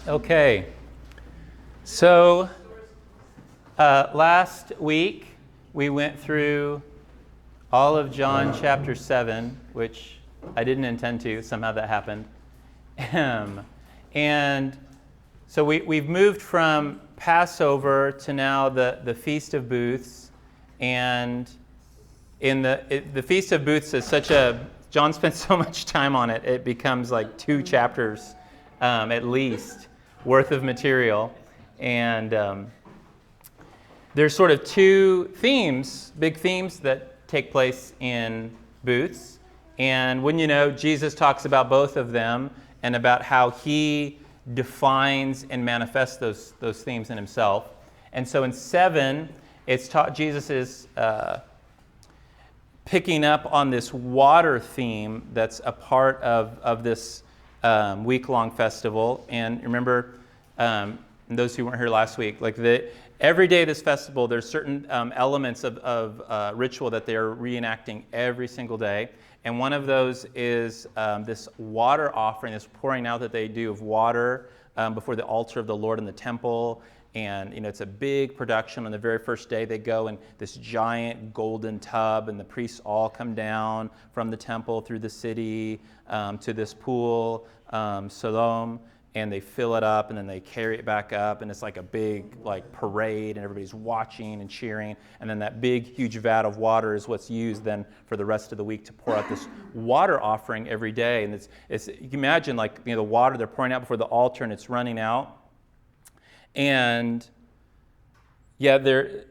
Okay, so last week we went through all of John chapter 7, which I didn't intend to. Somehow that happened. And so we've moved from Passover to now the Feast of Booths. And in the Feast of Booths is John spent so much time on it, it becomes like 2 chapters at least worth of material. And there's sort of 2 themes, big themes that take place in Booths. And when you know, Jesus talks about both of them and about how he defines and manifests those themes in himself. And so in 7, it's taught Jesus is picking up on this water theme that's a part of this week-long festival. And remember, those who weren't here last week, every day of this festival, there's certain elements of ritual that they're reenacting every single day. And one of those is this water offering, this pouring out that they do of water before the altar of the Lord in the temple. And it's a big production. On the very first day, they go in this giant golden tub, and the priests all come down from the temple through the city to this pool, Siloam, and they fill it up, and then they carry it back up, and it's like a big parade, and everybody's watching and cheering. And then that big, huge vat of water is what's used then for the rest of the week to pour out this water offering every day. And it's you can imagine the water they're pouring out before the altar, and it's running out. And yeah, as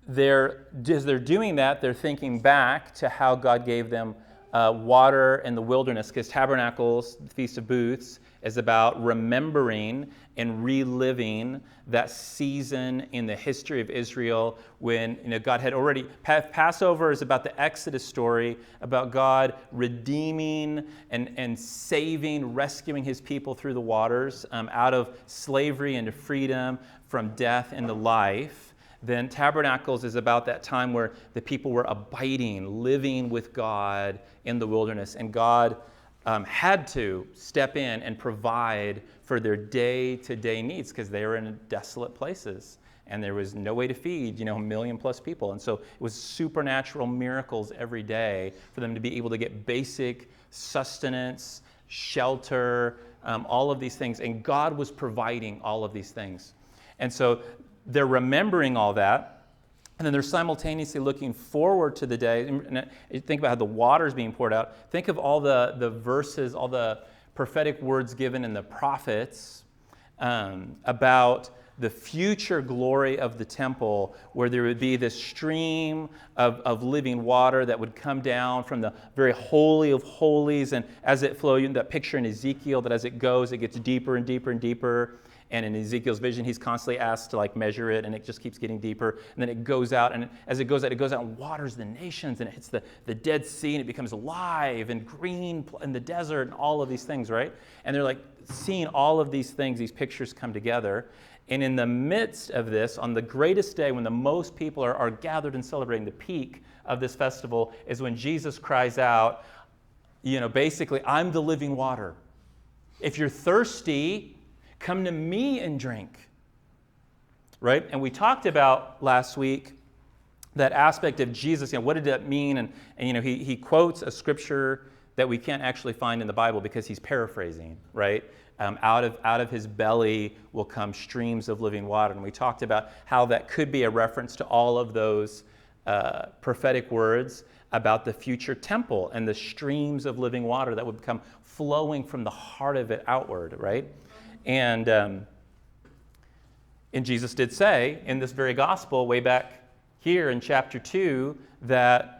they're doing that, they're thinking back to how God gave them water in the wilderness, because Tabernacles, the Feast of Booths, is about remembering and reliving that season in the history of Israel when God had already... Passover is about the Exodus story, about God redeeming and saving, rescuing his people through the waters out of slavery into freedom, from death into life. Then Tabernacles is about that time where the people were abiding, living with God in the wilderness, and God had to step in and provide for their day-to-day needs because they were in desolate places and there was no way to feed, 1 million plus people. And so it was supernatural miracles every day for them to be able to get basic sustenance, shelter, all of these things. And God was providing all of these things. And so they're remembering all that. And then they're simultaneously looking forward to the day. And think about how the water is being poured out. Think of all the verses, all the prophetic words given in the prophets about the future glory of the temple, where there would be this stream of living water that would come down from the very holy of holies. And as it flowed, that picture in Ezekiel, that as it goes, it gets deeper and deeper and deeper. And in Ezekiel's vision, he's constantly asked to measure it, and it just keeps getting deeper. And then it goes out, and as it goes out and waters the nations, and it hits the Dead Sea, and it becomes alive and green in the desert, and all of these things, right? And they're seeing all of these things, these pictures come together. And in the midst of this, on the greatest day when the most people are gathered and celebrating, the peak of this festival is when Jesus cries out, basically, I'm the living water. If you're thirsty, come to me and drink, right? And we talked about last week that aspect of Jesus. What did that mean? And he quotes a scripture that we can't actually find in the Bible because he's paraphrasing, right? Out of his belly will come streams of living water. And we talked about how that could be a reference to all of those prophetic words about the future temple and the streams of living water that would come flowing from the heart of it outward, right? And Jesus did say in this very gospel way back here in chapter 2 that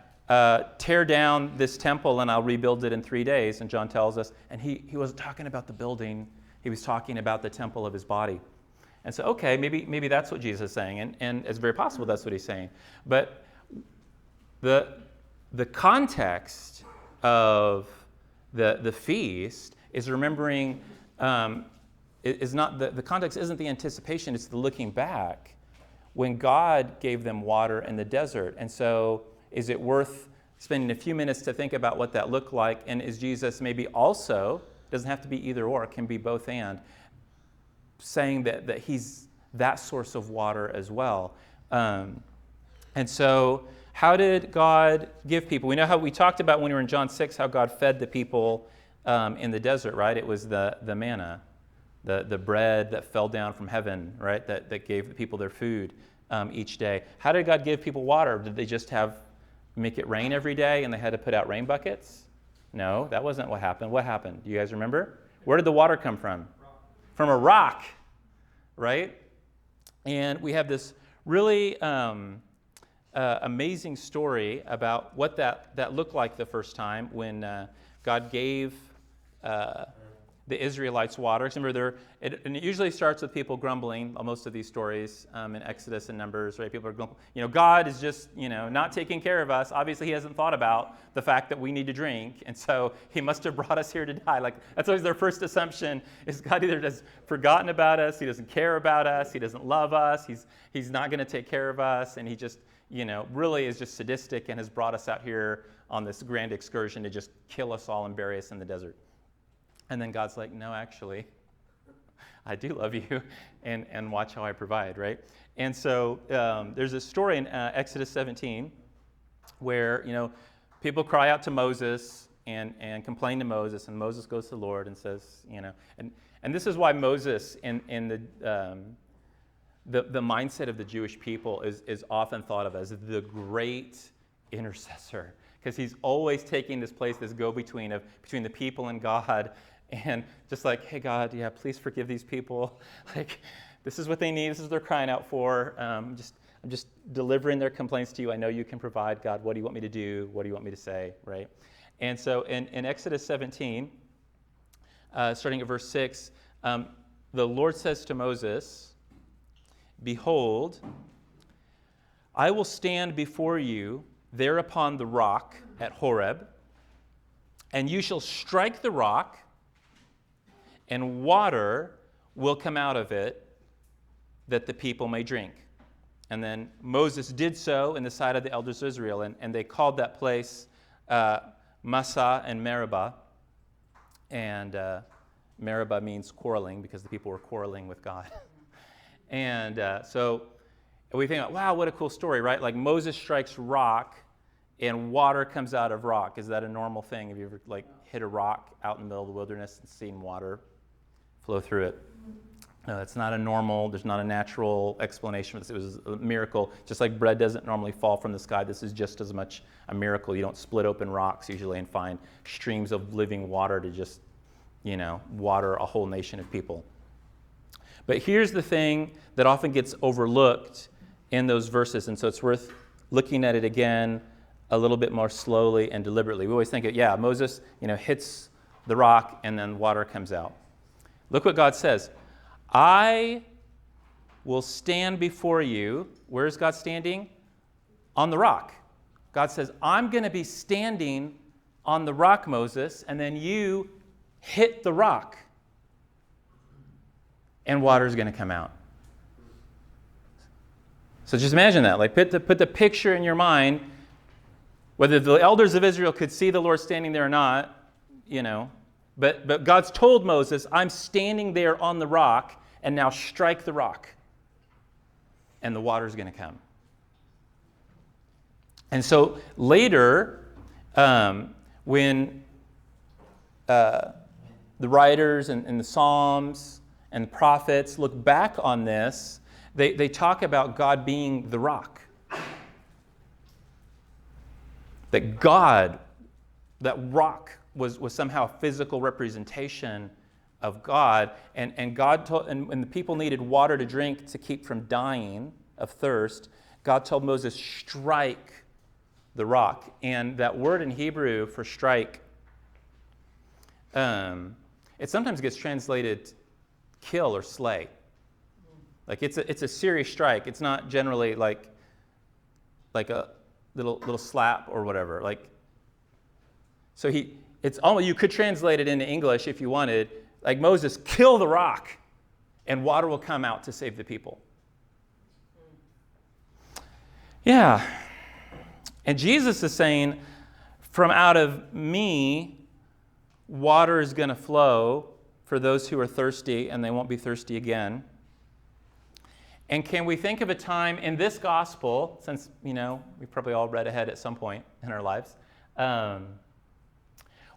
tear down this temple and I'll rebuild it in 3 days. And John tells us, and he wasn't talking about the building, he was talking about the temple of his body. And so, okay, maybe that's what Jesus is saying, and it's very possible that's what he's saying. But the context of the feast is remembering... is not the context isn't the anticipation, it's the looking back when God gave them water in the desert. And so is it worth spending a few minutes to think about what that looked like? And is Jesus maybe also, doesn't have to be either or, it can be both and, saying that he's that source of water as well. And so how did God give people? We know how we talked about when we were in John 6, how God fed the people in the desert, right? It was the manna, the bread that fell down from heaven, right? That gave the people their food each day. How did God give people water? Did they just make it rain every day and they had to put out rain buckets? No, that wasn't what happened. What happened? Do you guys remember? Where did the water come from? From a rock, right? And we have this really amazing story about what that looked like the first time when God gave the Israelites water. Remember, and it usually starts with people grumbling. Most of these stories in Exodus and Numbers, right? People are grumbling. God is just not taking care of us. Obviously, He hasn't thought about the fact that we need to drink, and so He must have brought us here to die. Like that's always their first assumption: is God either has forgotten about us, He doesn't care about us, He doesn't love us, He's not going to take care of us, and He just really is just sadistic and has brought us out here on this grand excursion to just kill us all and bury us in the desert. And then God's like, no, actually, I do love you, and watch how I provide, right? And so there's a story in Exodus 17 where, people cry out to Moses and complain to Moses, and Moses goes to the Lord and says, and this is why Moses in the mindset of the Jewish people is often thought of as the great intercessor, because he's always taking this place, this go-between between the people and God. And just like, hey, God, please forgive these people. Like, this is what they need. This is what they're crying out for. I'm just delivering their complaints to you. I know you can provide, God. What do you want me to do? What do you want me to say, right? And so in Exodus 17, starting at verse 6, the Lord says to Moses, behold, I will stand before you there upon the rock at Horeb, and you shall strike the rock, and water will come out of it that the people may drink. And then Moses did so in the sight of the elders of Israel, and they called that place Massah and Meribah. And Meribah means quarreling, because the people were quarreling with God. And so we think, wow, what a cool story, right? Like Moses strikes rock, and water comes out of rock. Is that a normal thing? Have you ever hit a rock out in the middle of the wilderness and seen water flow through it? No, it's not there's not a natural explanation for this. It was a miracle. Just like bread doesn't normally fall from the sky, this is just as much a miracle. You don't split open rocks usually and find streams of living water to just, water a whole nation of people. But here's the thing that often gets overlooked in those verses, and so it's worth looking at it again a little bit more slowly and deliberately. We always think, Moses, hits the rock and then water comes out. Look what God says. I will stand before you. Where is God standing? On the rock. God says, I'm going to be standing on the rock, Moses, and then you hit the rock, and water is going to come out. So just imagine that. Put the picture in your mind. Whether the elders of Israel could see the Lord standing there or not, but God's told Moses, I'm standing there on the rock, and now strike the rock, and the water's going to come. And so later, when the writers and the Psalms and the prophets look back on this, they talk about God being the rock. That God, that rock was somehow a physical representation of God, and God told, and when the people needed water to drink to keep from dying of thirst, God told Moses, strike the rock. And that word in Hebrew for strike, it sometimes gets translated kill or slay. Like it's a serious strike. It's not generally like a little slap or whatever. So it's almost, you could translate it into English if you wanted, like Moses, kill the rock, and water will come out to save the people. Yeah. And Jesus is saying, from out of me, water is going to flow for those who are thirsty, and they won't be thirsty again. And can we think of a time in this gospel, since, we've probably all read ahead at some point in our lives,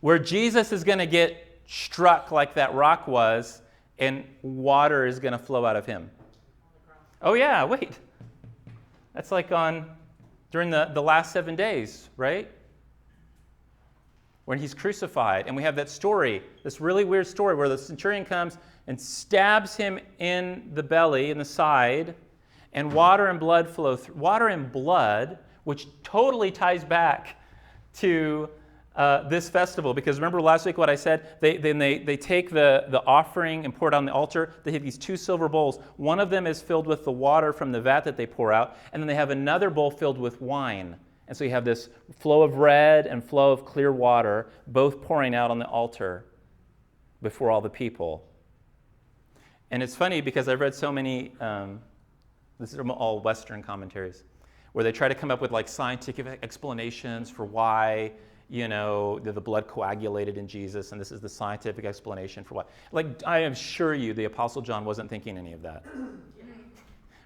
where Jesus is going to get struck like that rock was, and water is going to flow out of him? Oh yeah, wait. That's like during the last 7 days, right? When he's crucified. And we have that story, this really weird story where the centurion comes and stabs him in the belly, in the side, and water and blood flow through. Water and blood, which totally ties back to this festival. Because remember last week what I said? They take the offering and pour it on the altar. They have these 2 silver bowls. One of them is filled with the water from the vat that they pour out. And then they have another bowl filled with wine. And so you have this flow of red and flow of clear water, both pouring out on the altar before all the people. And it's funny because I've read so many, this is all Western commentaries, where they try to come up with like scientific explanations for why, the blood coagulated in Jesus, and this is the scientific explanation for why. Like, I assure you, the Apostle John wasn't thinking any of that.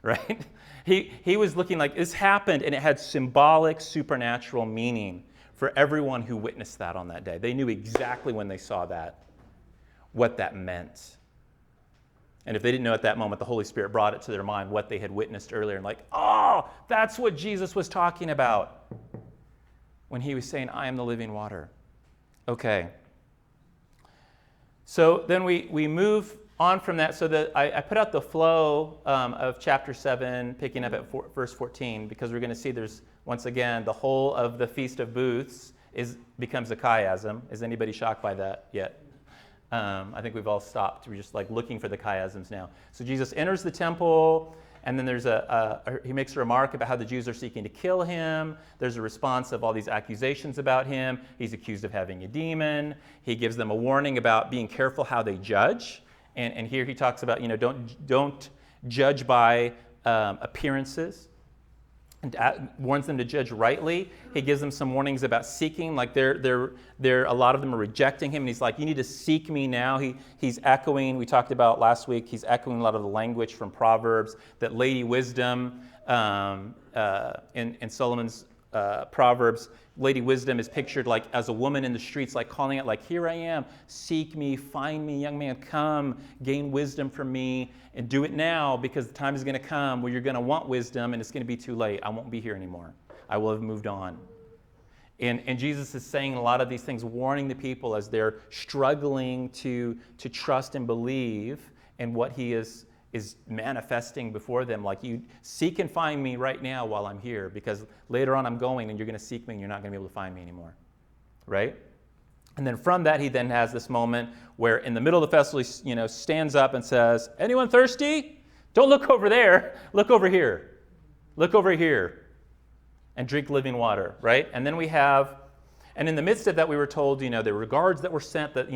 Right? He was looking like this happened, and it had symbolic, supernatural meaning for everyone who witnessed that on that day. They knew exactly when they saw that, what that meant. And if they didn't know at that moment, the Holy Spirit brought it to their mind what they had witnessed earlier, and like, oh, that's what Jesus was talking about when he was saying, I am the living water. Okay. So then we move on from that. So that I put out the flow of chapter 7, picking up at verse 14, because we're going to see there's, once again, the whole of the Feast of Booths becomes a chiasm. Is anybody shocked by that yet? I think we've all stopped. We're just like looking for the chiasms now. So Jesus enters the temple, and then there's he makes a remark about how the Jews are seeking to kill him. There's a response of all these accusations about him. He's accused of having a demon. He gives them a warning about being careful how they judge. And here he talks about, don't judge by appearances. And warns them to judge rightly. He gives them some warnings about seeking, like a lot of them are rejecting him, and he's like, you need to seek me now. He's echoing, we talked about last week, he's echoing a lot of the language from Proverbs, that Lady Wisdom in Solomon's Proverbs, Lady Wisdom is pictured like as a woman in the streets, like calling out, like, here I am, seek me, find me, young man, come, gain wisdom from me, and do it now, because the time is going to come where you're going to want wisdom, and it's going to be too late. I won't be here anymore. I will have moved on. And Jesus is saying a lot of these things, warning the people as they're struggling to trust and believe in what he is manifesting before them. Like, you seek and find me right now while I'm here, because later on I'm going and you're going to seek me and you're not going to be able to find me anymore. Right? And then from that, he then has this moment where in the middle of the festival, he stands up and says, anyone thirsty? Don't look over there. Look over here. Look over here and drink living water. Right? And then we have, and in the midst of that, we were told, there were guards that were sent, that,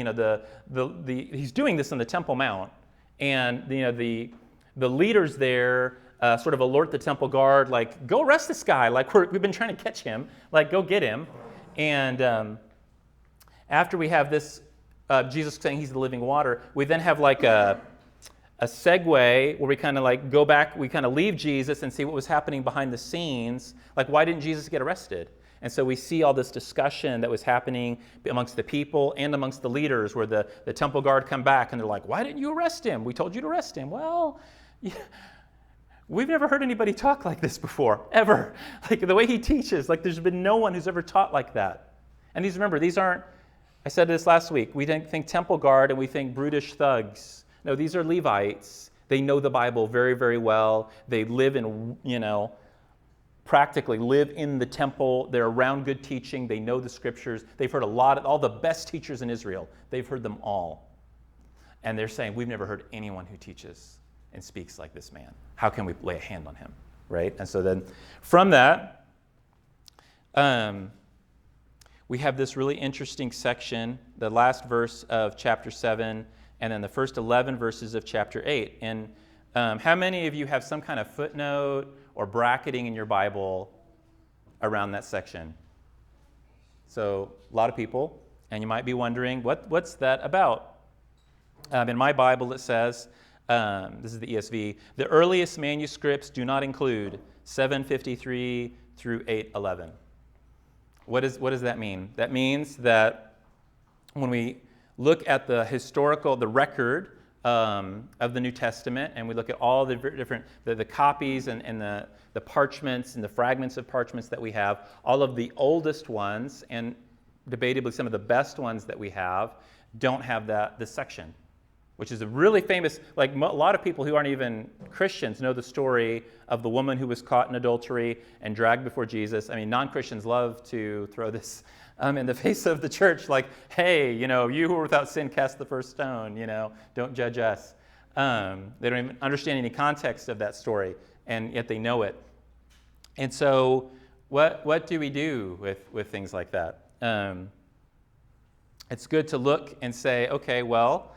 he's doing this on the Temple Mount. And the leaders there sort of alert the temple guard, like, go arrest this guy. Like, we've been trying to catch him. Like, go get him. And after we have this, Jesus saying he's the living water, we then have like a segue where we kind of like go back, we kind of leave Jesus and see what was happening behind the scenes. Like, why didn't Jesus get arrested? And so we see all this discussion that was happening amongst the people and amongst the leaders, where the temple guard come back and they're like, why didn't you arrest him? We told you to arrest him. Well, yeah, we've never heard anybody talk like this before, ever. Like, the way he teaches, like, there's been no one who's ever taught like that. And these aren't, I said this last week, we think temple guard and we think brutish thugs. No, these are Levites. They know the Bible very, very well. They live in, practically live in the temple. They're around good teaching. They know the scriptures. They've heard all the best teachers in Israel. They've heard them all. And they're saying, we've never heard anyone who teaches and speaks like this man. How can we lay a hand on him? Right? And so then from that, we have this really interesting section, the last verse of chapter 7, and then the first 11 verses of chapter 8. And how many of you have some kind of footnote or bracketing in your Bible around that section? So a lot of people, and you might be wondering, what's that about? In my Bible, it says, this is the ESV, the earliest manuscripts do not include 753 through 811. What does that mean? That means that when we look at the record of the New Testament, and we look at all the different, the copies and the parchments and the fragments of parchments that we have, all of the oldest ones, and debatably some of the best ones that we have, don't have this section, which is a really famous, like a lot of people who aren't even Christians know the story of the woman who was caught in adultery and dragged before Jesus. I mean, non-Christians love to throw this in the face of the church, like, hey, you who are without sin, cast the first stone, don't judge us. They don't even understand any context of that story, and yet they know it. And so what do we do with things like that? It's good to look and say, okay, well,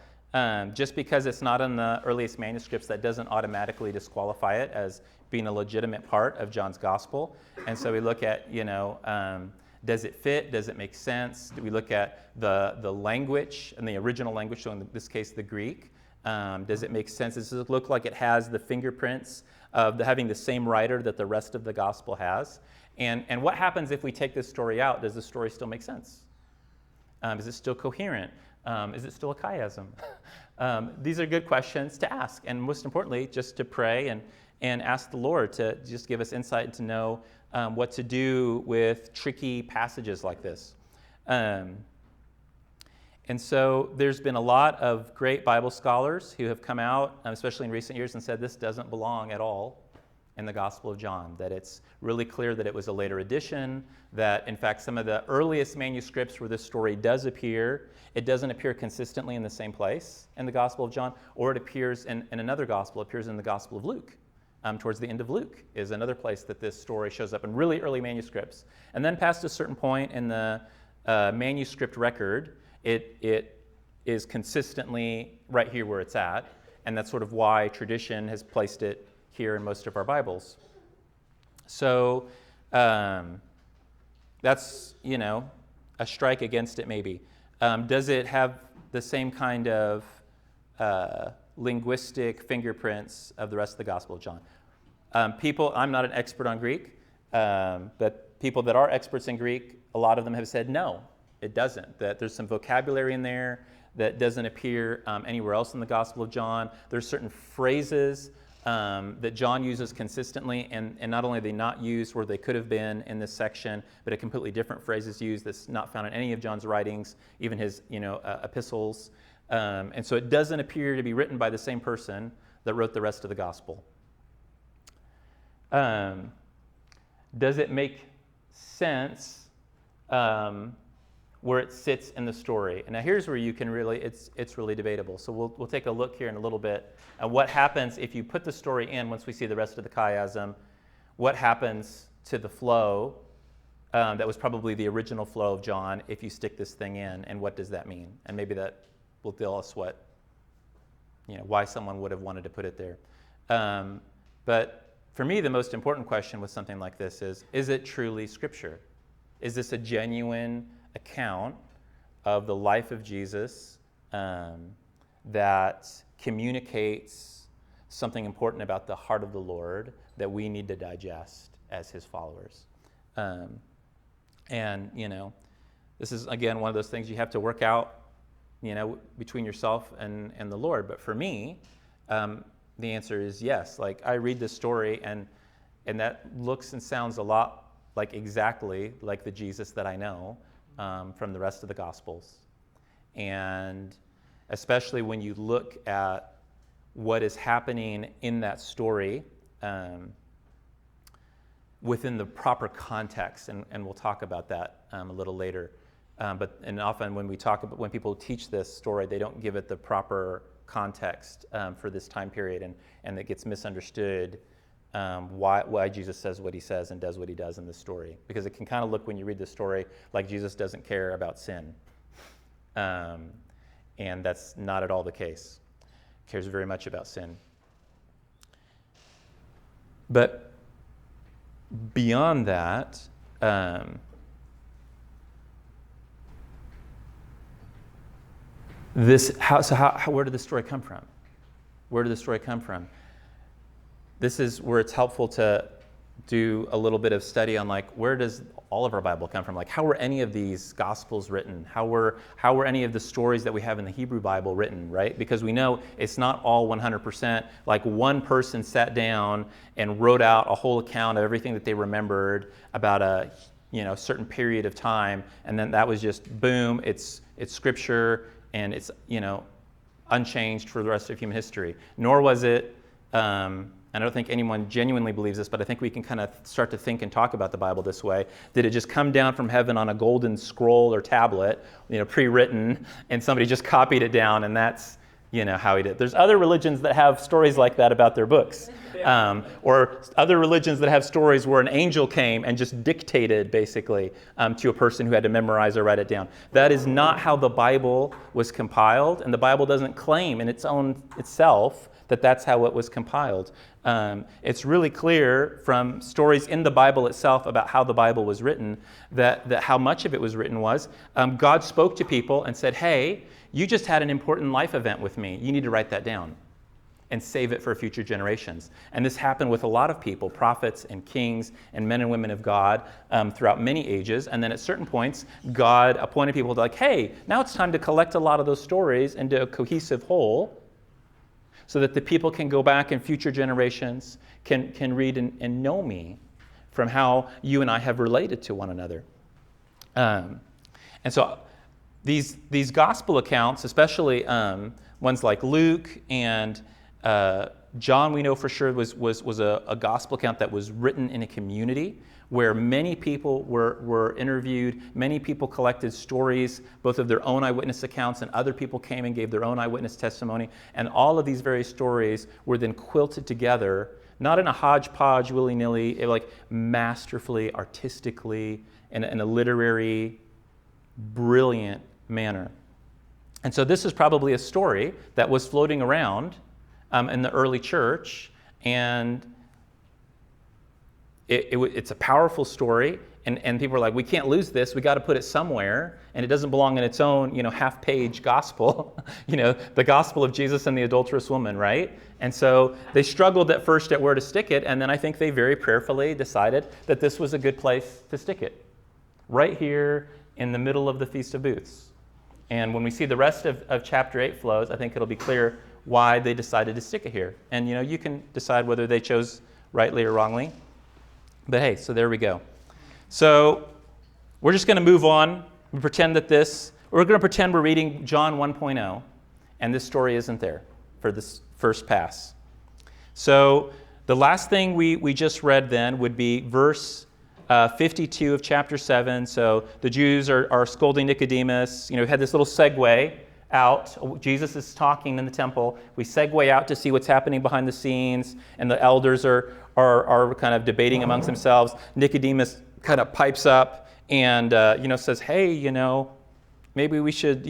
just because it's not in the earliest manuscripts, that doesn't automatically disqualify it as being a legitimate part of John's gospel. And so we look at, does it fit? Does it make sense? Do we look at the language and the original language, so in this case, the Greek? Does it make sense? Does it look like it has the fingerprints of having the same writer that the rest of the gospel has? And what happens if we take this story out? Does the story still make sense? Is it still coherent? Is it still a chiasm? These are good questions to ask, and most importantly, just to pray and ask the Lord to just give us insight and to know what to do with tricky passages like this. And so there's been a lot of great Bible scholars who have come out, especially in recent years, and said this doesn't belong at all in the Gospel of John, that it's really clear that it was a later addition, that in fact some of the earliest manuscripts where this story does appear, it doesn't appear consistently in the same place in the Gospel of John, or it appears in another gospel. It appears in the Gospel of Luke. Towards the end of Luke is another place that this story shows up in really early manuscripts. And then past a certain point in the manuscript record, it is consistently right here where it's at, and that's sort of why tradition has placed it here in most of our Bibles. So that's, a strike against it maybe. Does it have the same kind of linguistic fingerprints of the rest of the Gospel of John? I'm not an expert on Greek, but people that are experts in Greek, a lot of them have said no, it doesn't. That there's some vocabulary in there that doesn't appear anywhere else in the Gospel of John. There's certain phrases that John uses consistently, and not only are they not used where they could have been in this section, but a completely different phrase is used that's not found in any of John's writings, even his epistles. And so it doesn't appear to be written by the same person that wrote the rest of the gospel. Does it make sense where it sits in the story? And now here's where you can really, it's really debatable. So we'll take a look here in a little bit at what happens if you put the story in once we see the rest of the chiasm. What happens to the flow that was probably the original flow of John if you stick this thing in, and what does that mean? And maybe that will tell us why someone would have wanted to put it there. But for me, the most important question with something like this is it truly Scripture? Is this a genuine account of the life of Jesus that communicates something important about the heart of the Lord that we need to digest as his followers? And this is, again, one of those things you have to work out between yourself and the Lord. But for me, the answer is yes. Like, I read this story, and that looks and sounds a lot exactly like the Jesus that I know from the rest of the Gospels. And especially when you look at what is happening in that story within the proper context, and we'll talk about that a little later. But often when people teach this story, they don't give it the proper context for this time period, and it gets misunderstood why Jesus says what he says and does what he does in this story. Because it can kind of look, when you read this story, like Jesus doesn't care about sin. And that's not at all the case. He cares very much about sin. But beyond that, where did this story come from? Where did the story come from? This is where it's helpful to do a little bit of study on like, where does all of our Bible come from? Like, how were any of these Gospels written? How were any of the stories that we have in the Hebrew Bible written, right? Because we know it's not all 100%. Like one person sat down and wrote out a whole account of everything that they remembered about a certain period of time, and then that was just boom, it's Scripture, and it's unchanged for the rest of human history. Nor was it. And I don't think anyone genuinely believes this, but I think we can kind of start to think and talk about the Bible this way. Did it just come down from heaven on a golden scroll or tablet, pre-written, and somebody just copied it down, and that's, how he did it? There's other religions that have stories like that about their books. Or other religions that have stories where an angel came and just dictated, basically, to a person who had to memorize or write it down. That is not how the Bible was compiled, and the Bible doesn't claim in itself that that's how it was compiled. It's really clear from stories in the Bible itself about how the Bible was written that how much of it was written was God spoke to people and said, hey, you just had an important life event with me. You need to write that down and save it for future generations. And this happened with a lot of people, prophets and kings and men and women of God throughout many ages. And then at certain points, God appointed people to like, hey, now it's time to collect a lot of those stories into a cohesive whole, so that the people can go back in future generations, can read and know me from how you and I have related to one another. And so these gospel accounts, especially ones like Luke and John, we know for sure was a gospel account that was written in a community where many people were interviewed, many people collected stories, both of their own eyewitness accounts, and other people came and gave their own eyewitness testimony. And all of these various stories were then quilted together, not in a hodgepodge, willy-nilly, like masterfully, artistically, in a literary, brilliant manner. And so this is probably a story that was floating around in the early church, and it's a powerful story, and people are like, we can't lose this. We got to put it somewhere, and it doesn't belong in its own, half-page gospel, the gospel of Jesus and the adulterous woman, right? And so they struggled at first at where to stick it, and then I think they very prayerfully decided that this was a good place to stick it, right here in the middle of the Feast of Booths. And when we see the rest of chapter 8 flows, I think it'll be clear why they decided to stick it here. And you can decide whether they chose rightly or wrongly. But hey, so there we go. So we're just going to move on. We're going to pretend we're reading John 1.0, and this story isn't there for this first pass. So the last thing we just read then would be verse 52 of chapter 7. So the Jews are scolding Nicodemus. We had this little segue out. Jesus is talking in the temple. We segue out to see what's happening behind the scenes, and the elders are kind of debating amongst themselves. Nicodemus kind of pipes up and says, hey, maybe we should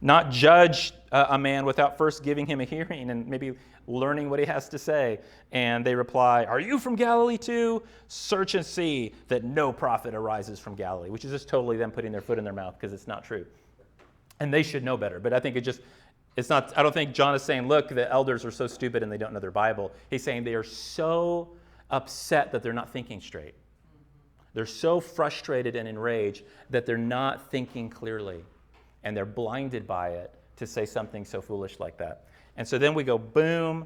not judge a man without first giving him a hearing and maybe learning what he has to say. And they reply, are you from Galilee too? Search and see that no prophet arises from Galilee, which is just totally them putting their foot in their mouth because it's not true. And they should know better. But I think it's not, I don't think John is saying, look, the elders are so stupid and they don't know their Bible. He's saying they are so upset that they're not thinking straight. They're so frustrated and enraged that they're not thinking clearly. And they're blinded by it to say something so foolish like that. And so then we go, boom,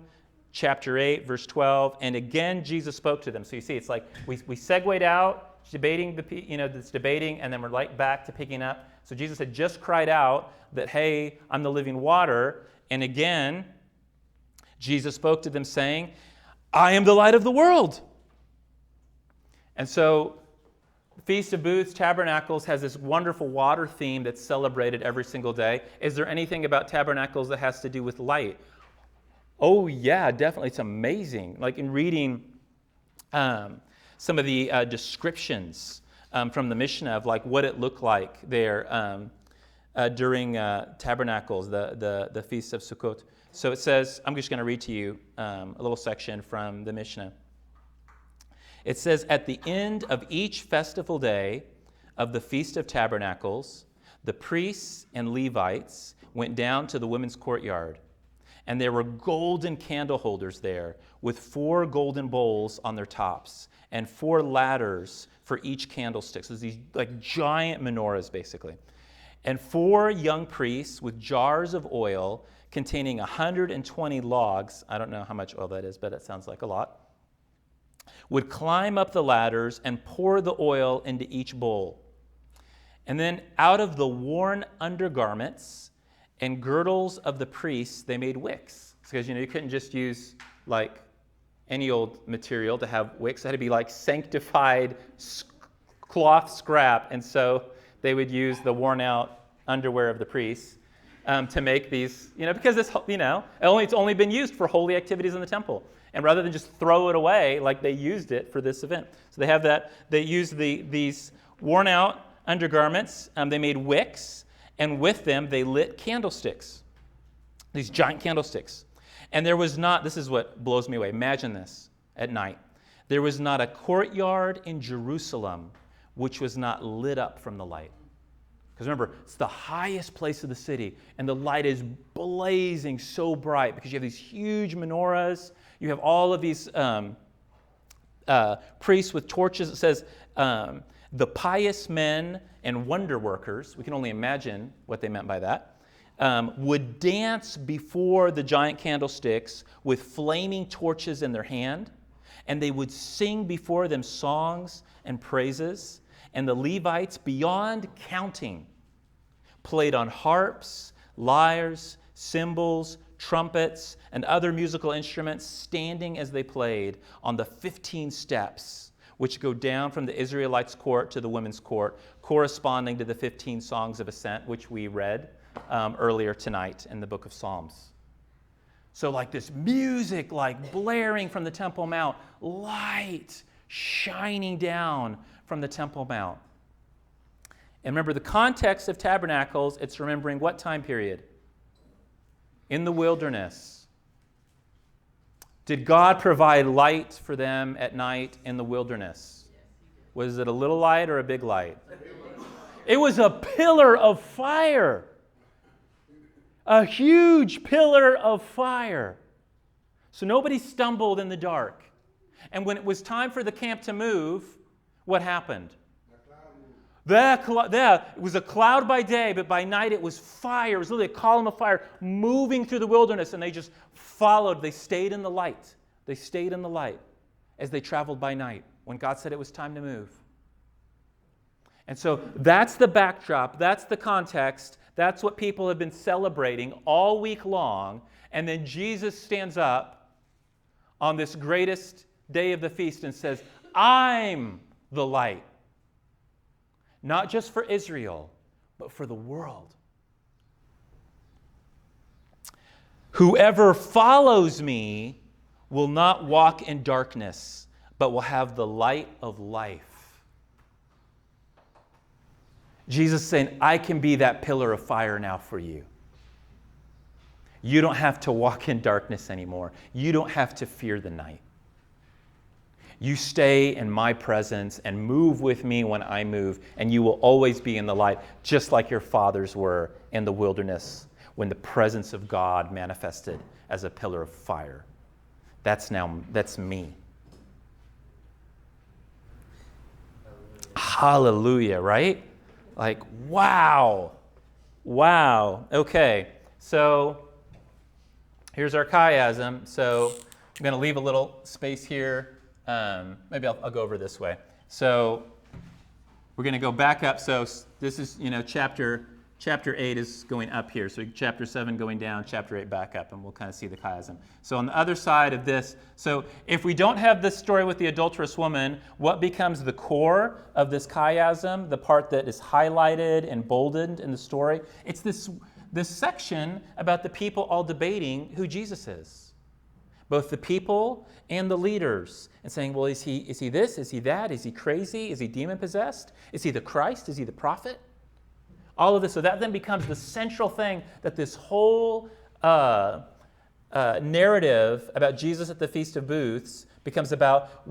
chapter 8, verse 12. And again, Jesus spoke to them. So you see, it's like we segued out, debating, this debating, and then we're right back to picking up. So Jesus had just cried out that, hey, I'm the living water. And again, Jesus spoke to them saying, I am the light of the world. And so Feast of Booths, Tabernacles has this wonderful water theme that's celebrated every single day. Is there anything about Tabernacles that has to do with light? Oh, yeah, definitely. It's amazing. Like in reading some of the descriptions from the Mishnah of like what it looked like there during Tabernacles, the Feast of Sukkot. So it says, I'm just going to read to you a little section from the Mishnah. It says, at the end of each festival day of the Feast of Tabernacles, the priests and Levites went down to the women's courtyard. And there were golden candle holders there with 4 golden bowls on their tops and 4 ladders for each candlestick. So these like giant menorahs, basically. And 4 young priests with jars of oil containing 120 logs. I don't know how much oil that is, but it sounds like a lot. Would climb up the ladders and pour the oil into each bowl. And then out of the worn undergarments and girdles of the priests, they made wicks. Because, you couldn't just use like any old material to have wicks. It had to be like sanctified cloth scrap. And so they would use the worn out underwear of the priests to make these, because this, it's only been used for holy activities in the temple. And rather than just throw it away, like they used it for this event. So they have that, they used these worn out undergarments. They made wicks, and with them they lit candlesticks, these giant candlesticks. And there was not, this is what blows me away, imagine this at night. There was not a courtyard in Jerusalem which was not lit up from the light. Because remember, it's the highest place of the city, and the light is blazing so bright because you have these huge menorahs. You have all of these priests with torches. It says, the pious men and wonder workers, we can only imagine what they meant by that, would dance before the giant candlesticks with flaming torches in their hand, and they would sing before them songs and praises. And the Levites, beyond counting, played on harps, lyres, cymbals, trumpets, and other musical instruments, standing as they played on the 15 steps which go down from the Israelites' court to the women's court, corresponding to the 15 songs of ascent, which we read earlier tonight in the book of Psalms. So like this music like blaring from the Temple Mount, light shining down from the Temple Mount. And remember, the context of tabernacles, it's remembering what time period? In the wilderness. Did God provide light for them at night in the wilderness? Was it a little light or a big light? It was a pillar of fire. A huge pillar of fire. So nobody stumbled in the dark. And when it was time for the camp to move, what happened? It was a cloud by day, but by night it was fire. It was literally a column of fire moving through the wilderness, and they just followed. They stayed in the light. They stayed in the light as they traveled by night when God said it was time to move. And so that's the backdrop. That's the context. That's what people have been celebrating all week long. And then Jesus stands up on this greatest day of the feast and says, I'm the light. Not just for Israel, but for the world. Whoever follows me will not walk in darkness, but will have the light of life. Jesus is saying, I can be that pillar of fire now for you. You don't have to walk in darkness anymore. You don't have to fear the night. You stay in my presence and move with me when I move, and you will always be in the light, just like your fathers were in the wilderness when the presence of God manifested as a pillar of fire. That's me. Hallelujah, right? Like, wow. Wow. Okay, so here's our chiasm. So I'm going to leave a little space here. Maybe I'll go over this way. So we're going to go back up. So this is, chapter 8 is going up here. So chapter 7 going down, chapter 8 back up, and we'll kind of see the chiasm. So on the other side of this, so if we don't have this story with the adulterous woman, what becomes the core of this chiasm, the part that is highlighted and boldened in the story? It's this section about the people all debating who Jesus is. Both the people and the leaders, and saying, well, is he this? Is he that? Is he crazy? Is he demon-possessed? Is he the Christ? Is he the prophet? All of this. So that then becomes the central thing that this whole narrative about Jesus at the Feast of Booths becomes about.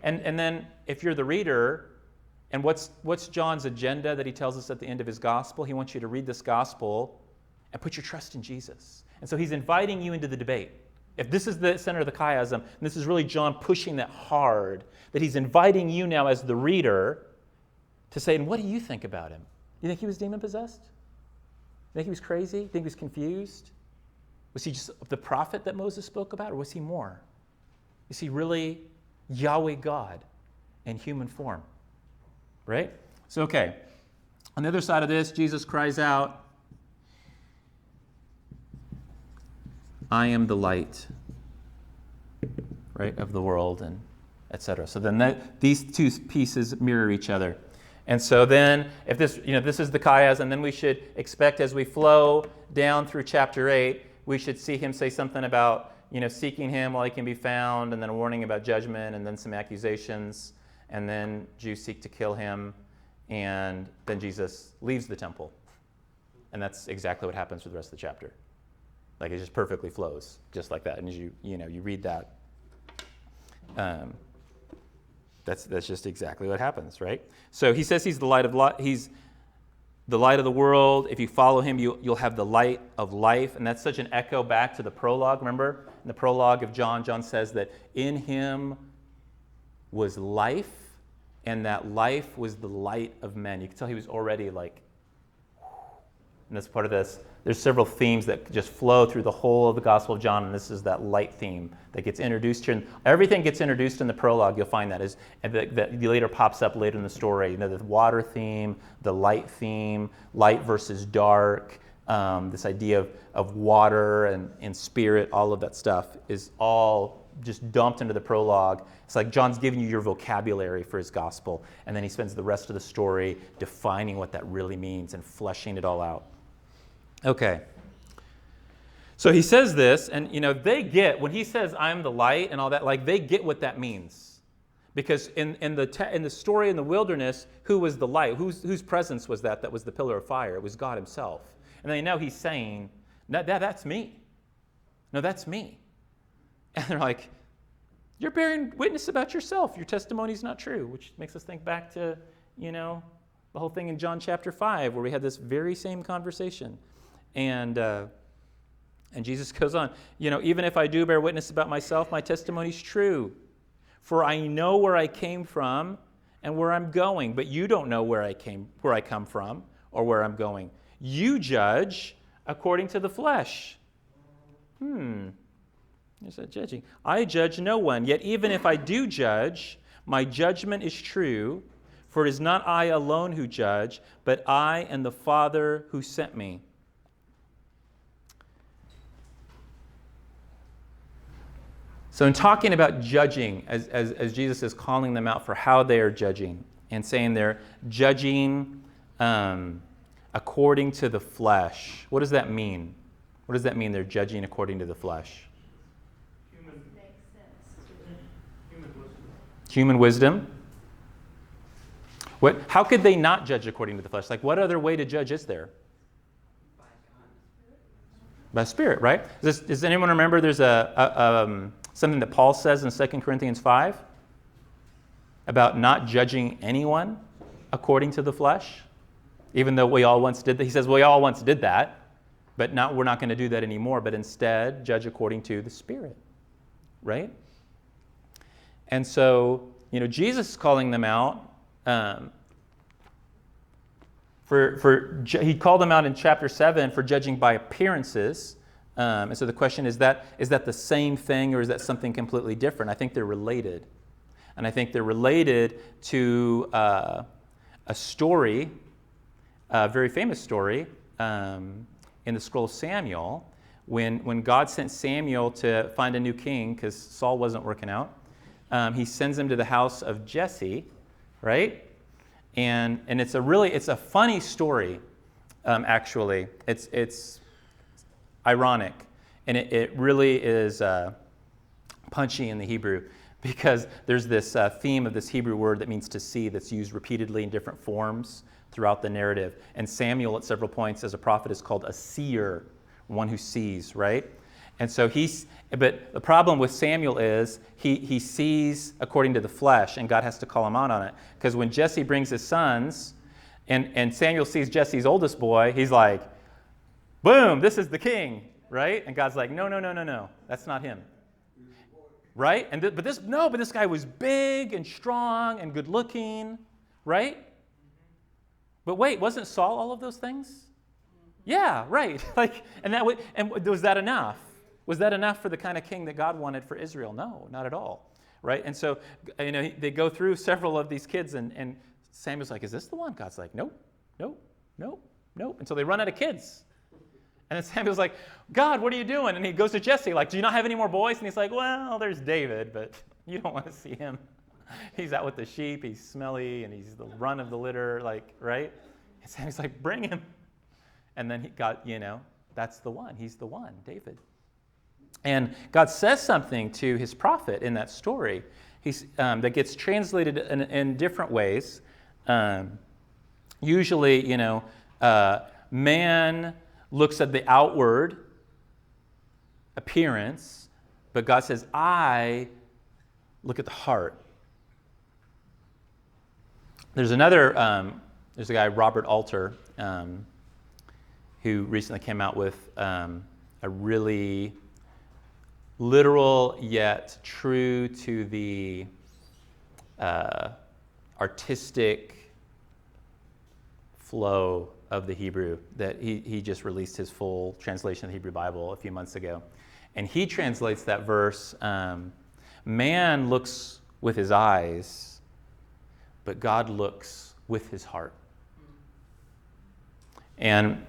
And then if you're the reader, and what's John's agenda that he tells us at the end of his gospel? He wants you to read this gospel and put your trust in Jesus. And so he's inviting you into the debate. If this is the center of the chiasm, and this is really John pushing that hard, that he's inviting you now as the reader to say, and what do you think about him? You think he was demon-possessed? You think he was crazy? You think he was confused? Was he just the prophet that Moses spoke about, or was he more? Is he really Yahweh God in human form? Right? So, okay. On the other side of this, Jesus cries out, I am the light, right, of the world, and etc. So then these two pieces mirror each other. And so then, if this, this is the chiasm, and then we should expect as we flow down through chapter 8, we should see him say something about, seeking him while he can be found, and then a warning about judgment, and then some accusations, and then Jews seek to kill him, and then Jesus leaves the temple. And that's exactly what happens for the rest of the chapter. Like, it just perfectly flows, just like that. And as you read that, that's just exactly what happens, right? So he says he's the light of the world. If you follow him, you'll have the light of life. And that's such an echo back to the prologue. Remember, in the prologue of John says that in him was life, and that life was the light of men. You can tell he was already like, and that's part of this. There's several themes that just flow through the whole of the Gospel of John, and this is that light theme that gets introduced here. And everything gets introduced in the prologue. You'll find that that later pops up later in the story. The water theme, the light theme, light versus dark, this idea of water and spirit, all of that stuff is all just dumped into the prologue. It's like John's giving you your vocabulary for his gospel, and then he spends the rest of the story defining what that really means and fleshing it all out. Okay. So he says this, and they get, when he says I'm the light and all that, like they get what that means. Because in the story in the wilderness, who was the light? Whose presence was that was the pillar of fire? It was God himself. And then now he's saying, that's me. No, that's me. And they're like, you're bearing witness about yourself. Your testimony's not true, which makes us think back to, the whole thing in John chapter 5, where we had this very same conversation. And Jesus goes on, even if I do bear witness about myself, my testimony's true. For I know where I came from and where I'm going, but you don't know where I come from or where I'm going. You judge according to the flesh. There's that judging. I judge no one, yet even if I do judge, my judgment is true, for it is not I alone who judge, but I and the Father who sent me. So in talking about judging, as Jesus is calling them out for how they are judging, and saying they're judging according to the flesh, what does that mean? What does that mean, they're judging according to the flesh? Human wisdom. How could they not judge according to the flesh? Like, what other way to judge is there? By Spirit, right? Does anyone remember there's something that Paul says in 2 Corinthians 5 about not judging anyone according to the flesh? Even though we all once did that. He says, we all once did that, but we're not going to do that anymore, but instead judge according to the Spirit, right? And so, Jesus is calling them out. He called them out in chapter 7 for judging by appearances. And so the question is that the same thing, or is that something completely different? I think they're related. And I think they're related to a story, a very famous story in the scroll of Samuel, when God sent Samuel to find a new king because Saul wasn't working out. He sends him to the house of Jesse, right? And it's a funny story, actually. It's ironic, and it really is punchy in the Hebrew, because there's this theme of this Hebrew word that means to see that's used repeatedly in different forms throughout the narrative. And Samuel, at several points as a prophet, is called a seer, one who sees, right? And so but the problem with Samuel is he sees according to the flesh, and God has to call him out on it. Because when Jesse brings his sons, and Samuel sees Jesse's oldest boy, he's like, Boom, this is the king, right? And God's like, no, no, no, no, no, that's not him. Right? But this guy was big and strong and good looking, right? But wait, wasn't Saul all of those things? Yeah, right. And was that enough? Was that enough for the kind of king that God wanted for Israel? No, not at all. Right? And so, they go through several of these kids, and Samuel's like, is this the one? God's like, nope, nope, nope, nope. And so they run out of kids. And then Samuel's like, God, what are you doing? And he goes to Jesse, like, do you not have any more boys? And he's like, well, there's David, but you don't want to see him. He's out with the sheep, he's smelly, and he's the run of the litter, like, right? And Samuel's like, bring him. And then he got, that's the one. He's the one, David. And God says something to his prophet in that story that gets translated in different ways. Usually, man looks at the outward appearance, but God says, I look at the heart. There's a guy, Robert Alter, who recently came out with a really literal yet true to the artistic flow of the Hebrew, that he just released his full translation of the Hebrew Bible a few months ago. And he translates that verse, man looks with his eyes, but God looks with his heart. And,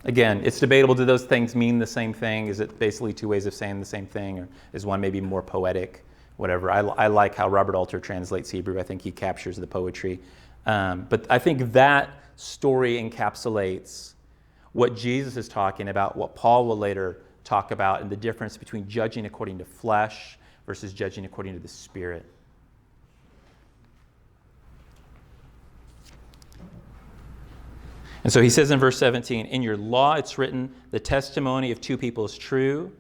again, it's debatable, do those things mean the same thing? Is it basically two ways of saying the same thing? Or is one maybe more poetic? Whatever. I like how Robert Alter translates Hebrew. I think he captures the poetry. But I think that story encapsulates what Jesus is talking about, what Paul will later talk about, and the difference between judging according to flesh versus judging according to the Spirit. And so he says in verse 17, in your law it's written, the testimony of two people is true.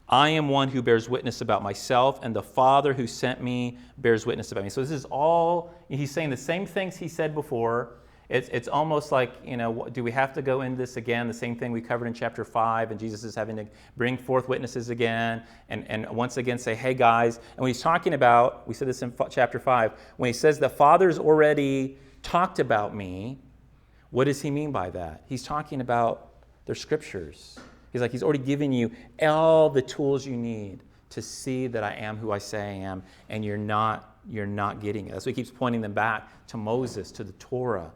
I am one who bears witness about myself, and the Father who sent me bears witness about me. So this is all, he's saying the same things he said before. It's almost like, do we have to go into this again? The same thing we covered in chapter 5, and Jesus is having to bring forth witnesses again, and once again say, hey guys. And when he's talking about, we said this in chapter 5, when he says the Father's already talked about me, what does he mean by that? He's talking about their scriptures. He's like, he's already given you all the tools you need to see that I am who I say I am, and you're not getting it. That's why he keeps pointing them back to Moses, to the Torah,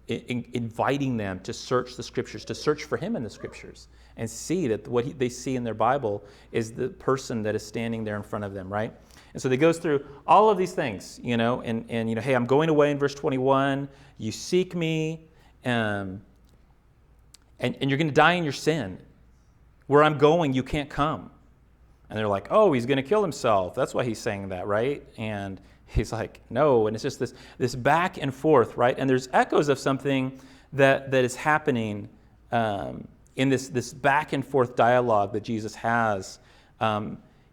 inviting them to search the scriptures, to search for him in the scriptures, and see that what they see in their Bible is the person that is standing there in front of them, right? And so he goes through all of these things, and hey, I'm going away in verse 21. You seek me, and you're going to die in your sin. Where I'm going, you can't come. And they're like, oh, he's going to kill himself. That's why he's saying that, right? And he's like, no. And it's just this back and forth, right? And there's echoes of something that is happening in this back and forth dialogue that Jesus has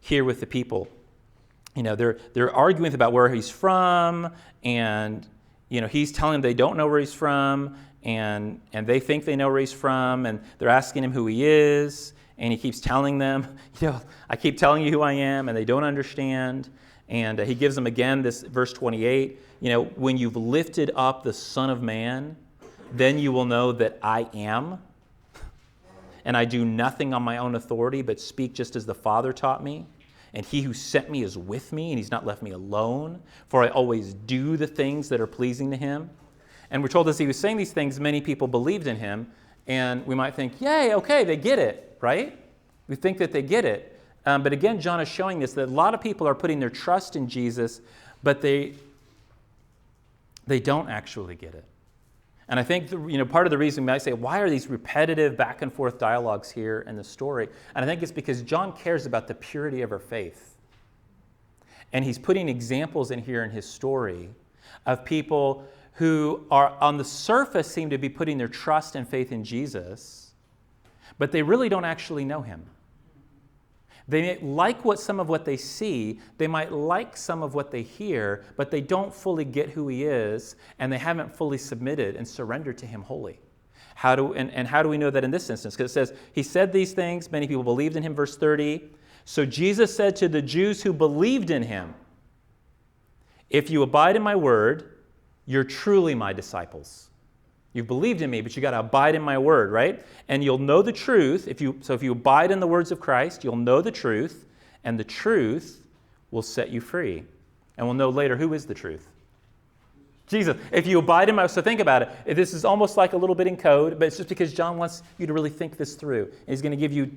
here with the people. They're arguing about where he's from, and he's telling them they don't know where he's from, and they think they know where he's from, and they're asking him who he is, and he keeps telling them, I keep telling you who I am, and they don't understand. And he gives them again this verse 28, when you've lifted up the Son of Man, then you will know that I am, and I do nothing on my own authority, but speak just as the Father taught me. And he who sent me is with me, and he's not left me alone, for I always do the things that are pleasing to him. And we're told as he was saying these things, many people believed in him, and we might think, yay, okay, they get it, right? We think that they get it. But again, John is showing us that a lot of people are putting their trust in Jesus, but they don't actually get it. And I think part of the reason we might say, why are these repetitive back and forth dialogues here in the story? And I think it's because John cares about the purity of our faith. And he's putting examples in here in his story of people who are on the surface seem to be putting their trust and faith in Jesus, but they really don't actually know him. They may like some of what they see, they might like some of what they hear, but they don't fully get who he is, and they haven't fully submitted and surrendered to him wholly. How do we know that in this instance? Because it says, he said these things, many people believed in him, verse 30. So Jesus said to the Jews who believed in him, if you abide in my word, you're truly my disciples. You've believed in me, but you got to abide in my word, right? And you'll know the truth. If you abide in the words of Christ, you'll know the truth, and the truth will set you free. And we'll know later who is the truth. Jesus. If you abide in my... So think about it. This is almost like a little bit in code, but it's just because John wants you to really think this through. And he's going to give you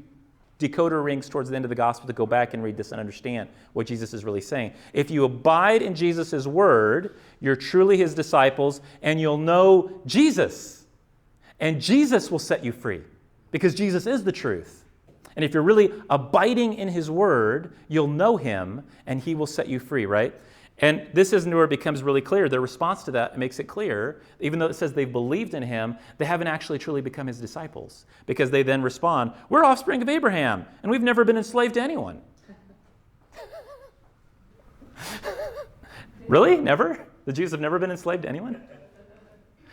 decoder rings towards the end of the gospel to go back and read this and understand what Jesus is really saying. If you abide in Jesus' word, you're truly his disciples, and you'll know Jesus. And Jesus will set you free, because Jesus is the truth. And if you're really abiding in his word, you'll know him, and he will set you free, right? And this is where it becomes really clear. Their response to that makes it clear. Even though it says they've believed in him, they haven't actually truly become his disciples. Because they then respond, we're offspring of Abraham, and we've never been enslaved to anyone. Really? Never? The Jews have never been enslaved to anyone?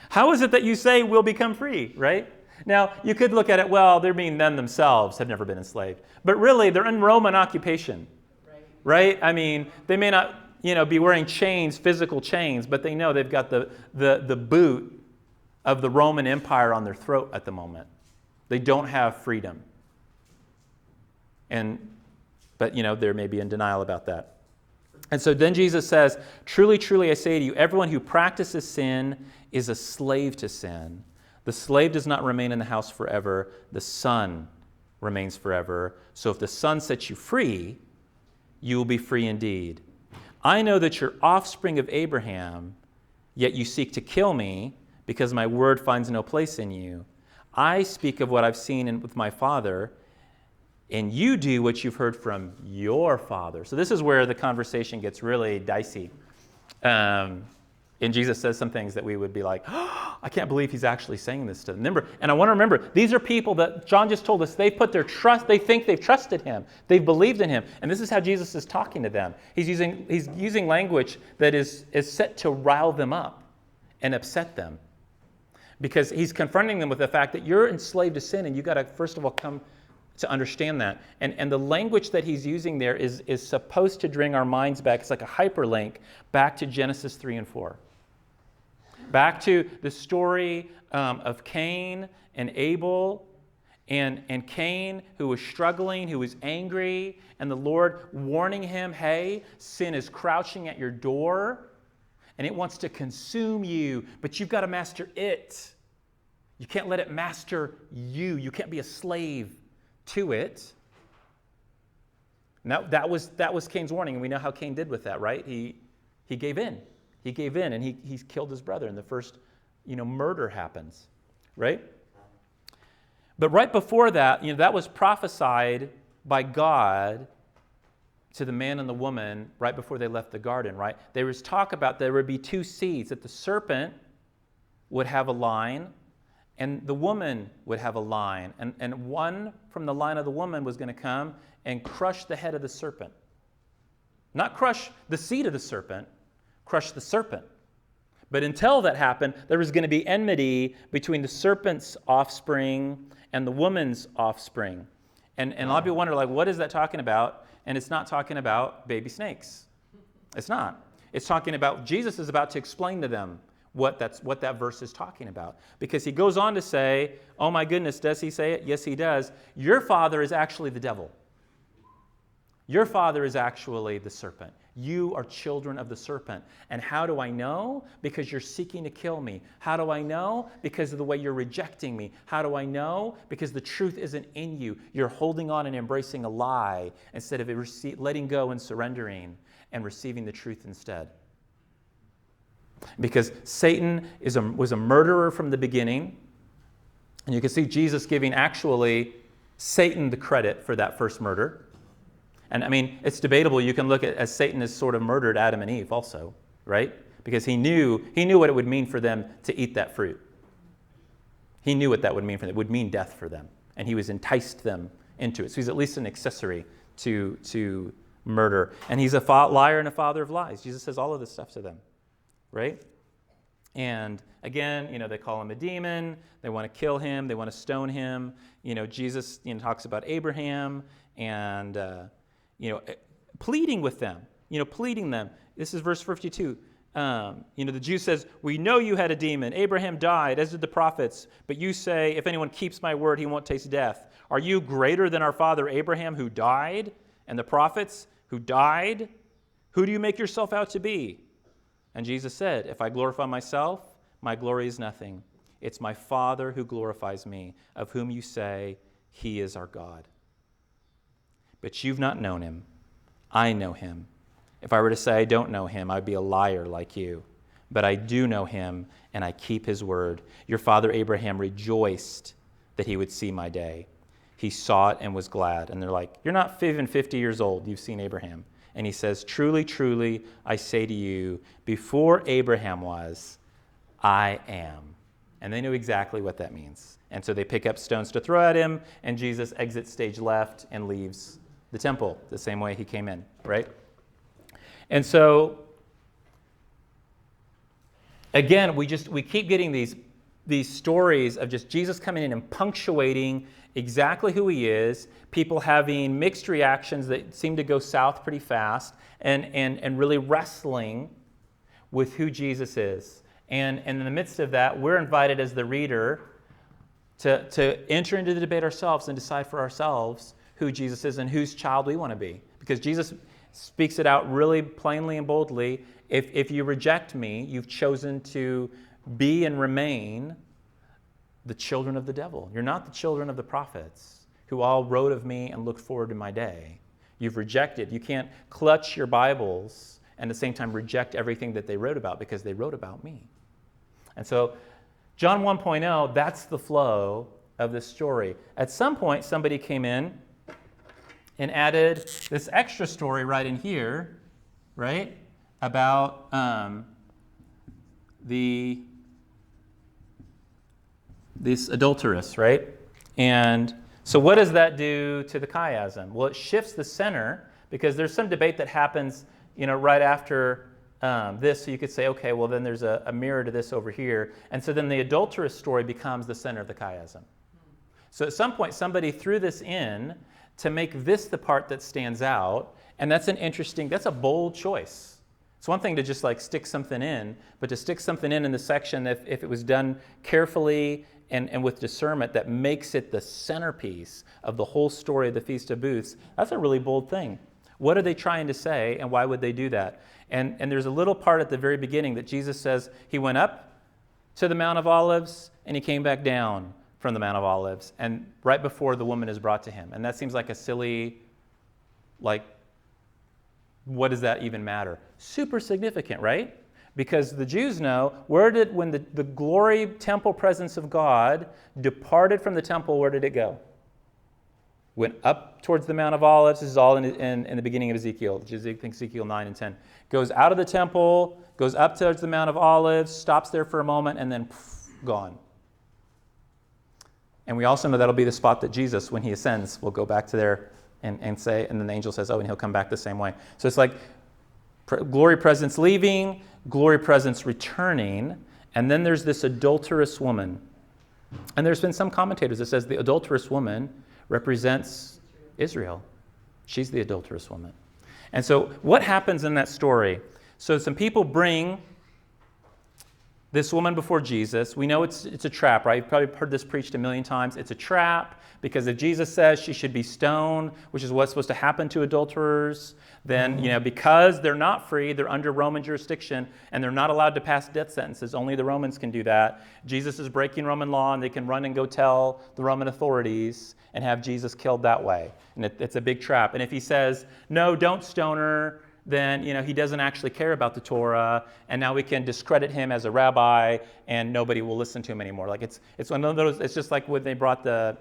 How is it that you say we'll become free, right? Now, you could look at it, well, they're being them themselves have never been enslaved. But really, they're in Roman occupation, right? I mean, they may not... be wearing chains, physical chains, but they know they've got the boot of the Roman Empire on their throat at the moment. They don't have freedom. But they may be in denial about that. And so then Jesus says, truly, truly, I say to you, everyone who practices sin is a slave to sin. The slave does not remain in the house forever. The son remains forever. So if the son sets you free, you will be free indeed. I know that you're offspring of Abraham, yet you seek to kill me because my word finds no place in you. I speak of what I've seen with my father, and you do what you've heard from your father. So this is where the conversation gets really dicey. And Jesus says some things that we would be like, oh, I can't believe he's actually saying this to them. And I want to remember, these are people that John just told us, they've put their trust, they think they've trusted him. They've believed in him. And this is how Jesus is talking to them. He's using language that is set to rile them up and upset them. Because he's confronting them with the fact that you're enslaved to sin, and you've got to, first of all, come to understand that. And the language that he's using there is supposed to bring our minds back. It's like a hyperlink back to Genesis 3 and 4. Back to the story of Cain and Abel, and Cain, who was struggling, who was angry, and the Lord warning him, hey, sin is crouching at your door, and it wants to consume you, but you've got to master it. You can't let it master you. You can't be a slave to it. Now, that was Cain's warning, and we know how Cain did with that, right? He gave in. He gave in, and he killed his brother, and the first, murder happens, right? But right before that, that was prophesied by God to the man and the woman right before they left the garden, right? There was talk about there would be two seeds, that the serpent would have a line, and the woman would have a line, and one from the line of the woman was going to come and crush the head of the serpent. Not crush the seed of the serpent, crush the serpent. But until that happened, there was going to be enmity between the serpent's offspring and the woman's offspring. And a lot of people wonder, what is that talking about? And it's not talking about baby snakes. It's not. It's talking about, Jesus is about to explain to them what that verse is talking about. Because he goes on to say, oh my goodness, does he say it? Yes, he does. Your father is actually the devil. Your father is actually the serpent. You are children of the serpent. And how do I know? Because you're seeking to kill me. How do I know? Because of the way you're rejecting me. How do I know? Because the truth isn't in you. You're holding on and embracing a lie instead of letting go and surrendering and receiving the truth instead. Because Satan was a murderer from the beginning. And you can see Jesus giving actually Satan the credit for that first murder. And I mean, it's debatable. You can look at as Satan has sort of murdered Adam and Eve also, right? Because he knew what it would mean for them to eat that fruit. He knew what that would mean for them. It would mean death for them. And he was enticed them into it. So he's at least an accessory to murder. And he's a liar and a father of lies. Jesus says all of this stuff to them, right? And again, they call him a demon. They want to kill him. They want to stone him. Jesus, talks about Abraham and, pleading with them, pleading them. This is verse 52. The Jew says, we know you had a demon. Abraham died, as did the prophets. But you say, if anyone keeps my word, he won't taste death. Are you greater than our father Abraham, who died, and the prophets who died? Who do you make yourself out to be? And Jesus said, if I glorify myself, my glory is nothing. It's my Father who glorifies me, of whom you say he is our God. But you've not known him. I know him. If I were to say I don't know him, I'd be a liar like you. But I do know him, and I keep his word. Your father Abraham rejoiced that he would see my day. He saw it and was glad. And they're like, you're not even 50 years old. You've seen Abraham. And he says, truly, truly, I say to you, before Abraham was, I am. And they knew exactly what that means. And so they pick up stones to throw at him, and Jesus exits stage left and leaves the temple the same way he came in, right? And so, again, we keep getting these stories of just Jesus coming in and punctuating exactly who he is, people having mixed reactions that seem to go south pretty fast, and really wrestling with who Jesus is. And in the midst of that, we're invited as the reader to enter into the debate ourselves and decide for ourselves who Jesus is and whose child we want to be. Because Jesus speaks it out really plainly and boldly. If you reject me, you've chosen to be and remain the children of the devil. You're not the children of the prophets who all wrote of me and looked forward to my day. You've rejected. You can't clutch your Bibles and at the same time reject everything that they wrote about because they wrote about me. And so John 1.0, that's the flow of this story. At some point, somebody came in and added this extra story right in here, right, about this adulteress, right? And so what does that do to the chiasm? Well, it shifts the center because there's some debate that happens, right after this. So you could say, okay, well, then there's a mirror to this over here. And so then the adulteress story becomes the center of the chiasm. So at some point, somebody threw this in to make this the part that stands out. And that's a bold choice. It's one thing to just stick something in, but to stick something in the section, if it was done carefully and with discernment, that makes it the centerpiece of the whole story of the Feast of Booths, that's a really bold thing. What are they trying to say, and why would they do that? And there's a little part at the very beginning that Jesus says he went up to the Mount of Olives and he came back down from the Mount of Olives, and right before the woman is brought to him. And that seems like a silly, what does that even matter? Super significant, right? Because the Jews know, when the glory temple presence of God departed from the temple, where did it go? Went up towards the Mount of Olives. This is all in the beginning of Ezekiel, which is, I think, Ezekiel 9 and 10. Goes out of the temple, goes up towards the Mount of Olives, stops there for a moment, and then gone. And we also know that'll be the spot that Jesus, when he ascends, will go back to there and say, and then the angel says, and he'll come back the same way. So it's like glory presence leaving, glory presence returning, and then there's this adulterous woman. And there's been some commentators that says the adulterous woman represents Israel. She's the adulterous woman. And so what happens in that story? So some people bring this woman before Jesus. We know it's a trap, right? You've probably heard this preached a million times. It's a trap because if Jesus says she should be stoned, which is what's supposed to happen to adulterers, then, because they're not free, they're under Roman jurisdiction, and they're not allowed to pass death sentences. Only the Romans can do that. Jesus is breaking Roman law, and they can run and go tell the Roman authorities and have Jesus killed that way. And it's a big trap. And if he says, no, don't stone her, then he doesn't actually care about the Torah, and now we can discredit him as a rabbi, and nobody will listen to him anymore. It's one of those. It's just like when they brought the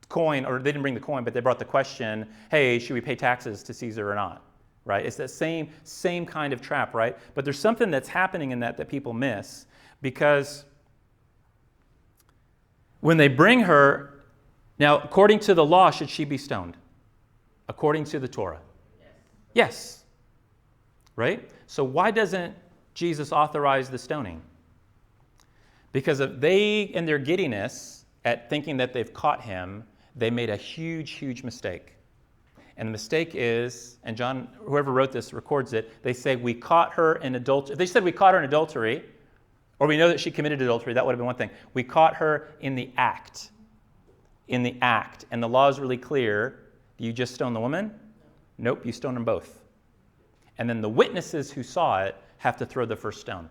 coin, or they didn't bring the coin, but they brought the question, hey, should we pay taxes to Caesar or not? Right? It's that same kind of trap, right? But there's something that's happening in that people miss, because when they bring her, now according to the law, should she be stoned? According to the Torah. Yes. Right? So why doesn't Jesus authorized the stoning. Because if they, in their giddiness at thinking that they've caught him, they made a huge, huge mistake. And the mistake is, and John, whoever wrote this records it, they say we caught her in adultery. If they said we caught her in adultery, or we know that she committed adultery, that would have been one thing. We caught her in the act. In the act. And the law is really clear. Do you just stone the woman? Nope, you stone them both. And then the witnesses who saw it have to throw the first stone.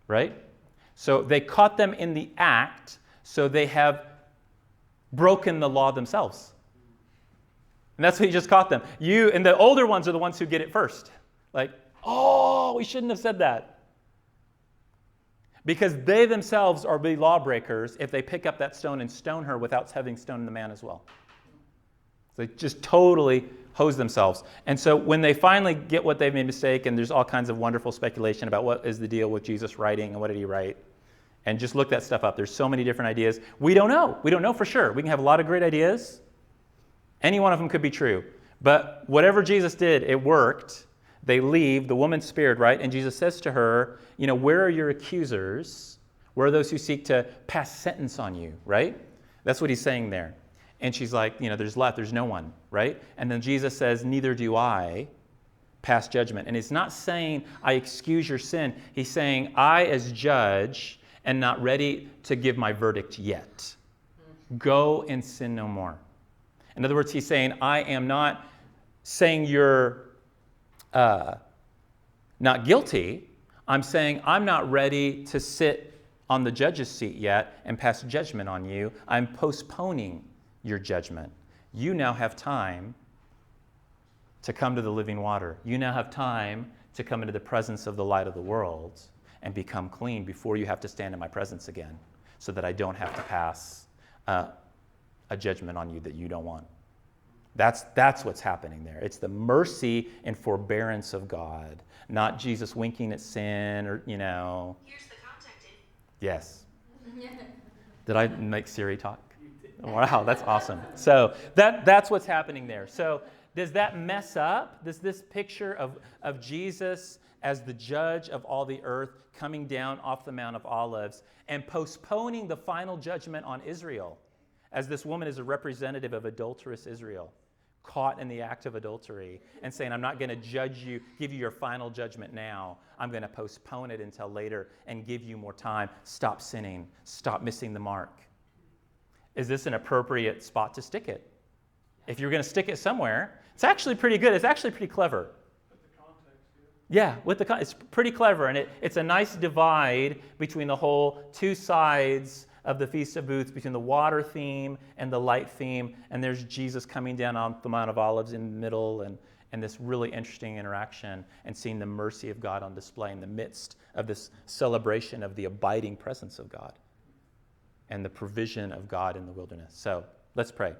Right? So they caught them in the act, so they have broken the law themselves. And that's what he just caught them. You and the older ones are the ones who get it first. Like, oh, we shouldn't have said that. Because they themselves are the lawbreakers if they pick up that stone and stone her without having stoned the man as well. So they just totally hose themselves. And so when they finally get what they've made a mistake, and there's all kinds of wonderful speculation about what is the deal with Jesus writing and what did he write, and just look that stuff up. There's so many different ideas. We don't know. We don't know for sure. We can have a lot of great ideas. Any one of them could be true. But whatever Jesus did, it worked. They leave. The woman's spared, right? And Jesus says to her, where are your accusers? Where are those who seek to pass sentence on you, right? That's what he's saying there. And she's like, there's no one, right? And then Jesus says, neither do I pass judgment. And he's not saying, I excuse your sin. He's saying, I as judge am not ready to give my verdict yet. Go and sin no more. In other words, he's saying, I am not saying you're not guilty. I'm saying I'm not ready to sit on the judge's seat yet and pass judgment on you. I'm postponing your judgment. You now have time to come to the living water. You now have time to come into the presence of the light of the world and become clean before you have to stand in my presence again, so that I don't have to pass a judgment on you that you don't want. That's what's happening there. It's the mercy and forbearance of God, not Jesus winking at sin or, Here's the contact info. Yes. Did I make Siri talk? Wow, that's awesome. So that's what's happening there. So does that mess up? Does this picture of Jesus as the judge of all the earth coming down off the Mount of Olives and postponing the final judgment on Israel, as this woman is a representative of adulterous Israel, caught in the act of adultery, and saying, I'm not going to judge you, give you your final judgment now. I'm going to postpone it until later and give you more time. Stop sinning. Stop missing the mark. Is this an appropriate spot to stick it? If you're going to stick it somewhere, it's actually pretty good. It's actually pretty clever. With the context, Yeah, it's pretty clever, and it's a nice divide between the whole two sides of the Feast of Booths, between the water theme and the light theme, and there's Jesus coming down on the Mount of Olives in the middle, and this really interesting interaction, and seeing the mercy of God on display in the midst of this celebration of the abiding presence of God and the provision of God in the wilderness. So let's pray.